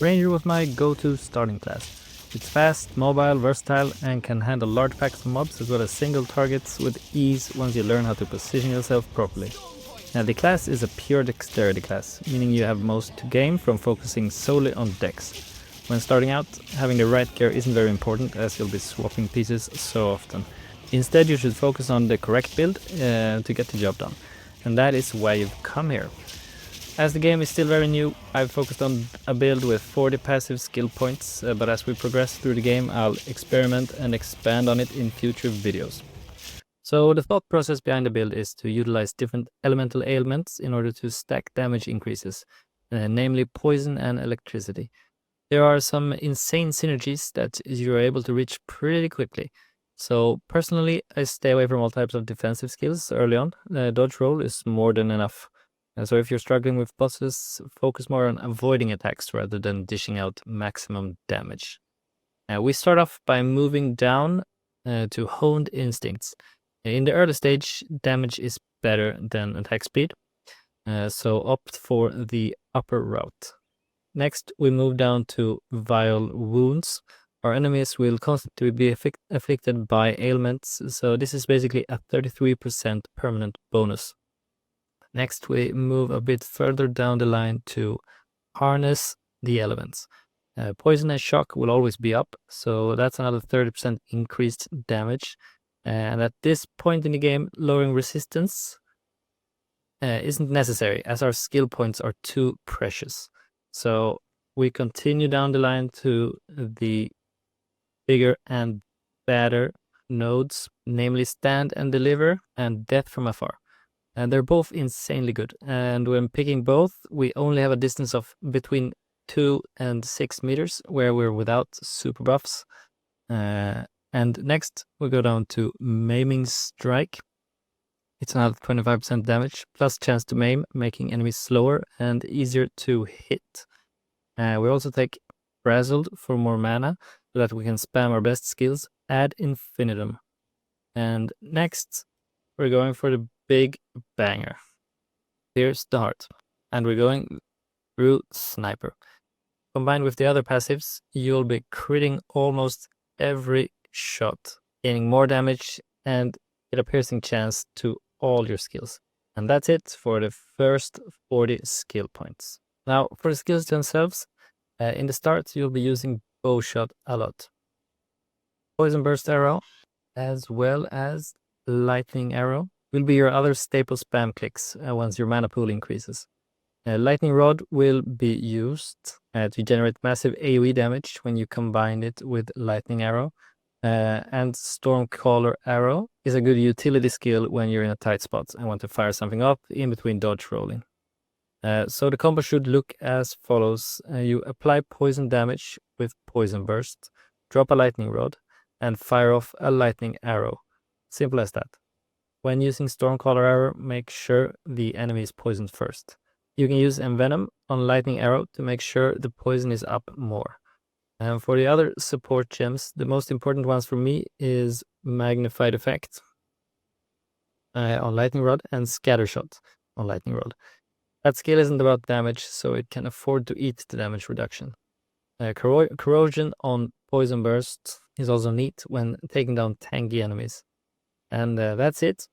Ranger was my go-to starting class. It's fast, mobile, versatile, and can handle large packs of mobs as well as single targets with ease once you learn how to position yourself properly. Now the class is a pure dexterity class, meaning you have most to gain from focusing solely on dex. When starting out, having the right gear isn't very important as you'll be swapping pieces so often. Instead, you should focus on the correct build to get the job done, and that is why you've come here. As the game is still very new, I've focused on a build with 40 passive skill points, but as we progress through the game, I'll experiment and expand on it in future videos. So the thought process behind the build is to utilize different elemental ailments in order to stack damage increases, namely poison and electricity. There are some insane synergies that you're able to reach pretty quickly. So personally, I stay away from all types of defensive skills early on. Dodge roll is more than enough. So if you're struggling with bosses, focus more on avoiding attacks rather than dishing out maximum damage. We start off by moving down to Honed Instincts. In the early stage, damage is better than attack speed, so opt for the upper route. Next, we move down to Vile Wounds. Our enemies will constantly be afflicted by ailments, so this is basically a 33% permanent bonus. Next, we move a bit further down the line to Harness the Elements. Poison and shock will always be up, so that's another 30% increased damage. And at this point in the game, lowering resistance isn't necessary as our skill points are too precious. So we continue down the line to the bigger and better nodes, namely Stand and Deliver and Death from Afar. And they're both insanely good. And when picking both, we only have a distance of between 2 and 6 meters where we're without super buffs. And next we go down to Maiming Strike. It's another 25% damage plus chance to maim, making enemies slower and easier to hit. We also take Frazzled for more mana so that we can spam our best skills ad infinitum. And next we're going for the big banger. Here's the heart, and we're going through Sniper. Combined with the other passives, you'll be critting almost every shot, gaining more damage and get a piercing chance to all your skills. And that's it for the first 40 skill points. Now for the skills themselves, in the start you'll be using Bowshot a lot. Poison Burst Arrow as well as Lightning Arrow will be your other staple spam clicks once your mana pool increases. Lightning Rod will be used to generate massive AoE damage when you combine it with Lightning Arrow. And Stormcaller Arrow is a good utility skill when you're in a tight spot and want to fire something up in between dodge rolling. So the combo should look as follows. You apply poison damage with Poison Burst, drop a Lightning Rod, and fire off a Lightning Arrow. Simple as that. When using Stormcaller Arrow, make sure the enemy is poisoned first. You can use Envenom on Lightning Arrow to make sure the poison is up more. And for the other support gems, the most important ones for me is Magnified Effect on Lightning Rod and Scattershot on Lightning Rod. That skill isn't about damage, so it can afford to eat the damage reduction. Corrosion on Poison Burst is also neat when taking down tanky enemies. And that's it.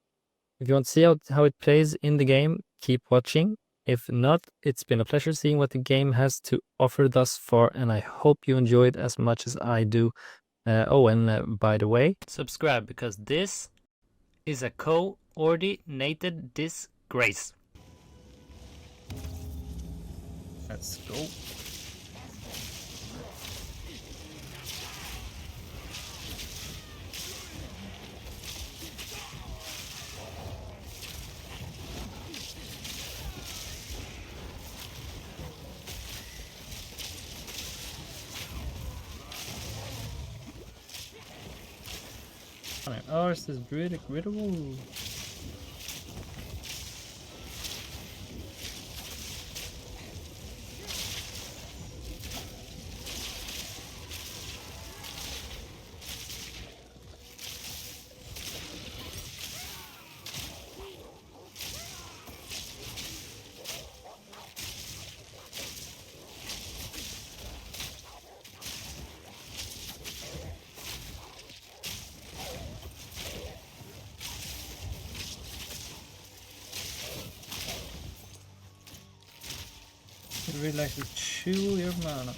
If you want to see how it plays in the game, keep watching. If not, it's been a pleasure seeing what the game has to offer thus far, and I hope you enjoy it as much as I do. By the way, subscribe because this is a coordinated disgrace. Let's go. Ours is really critical. You really like to chew your mana.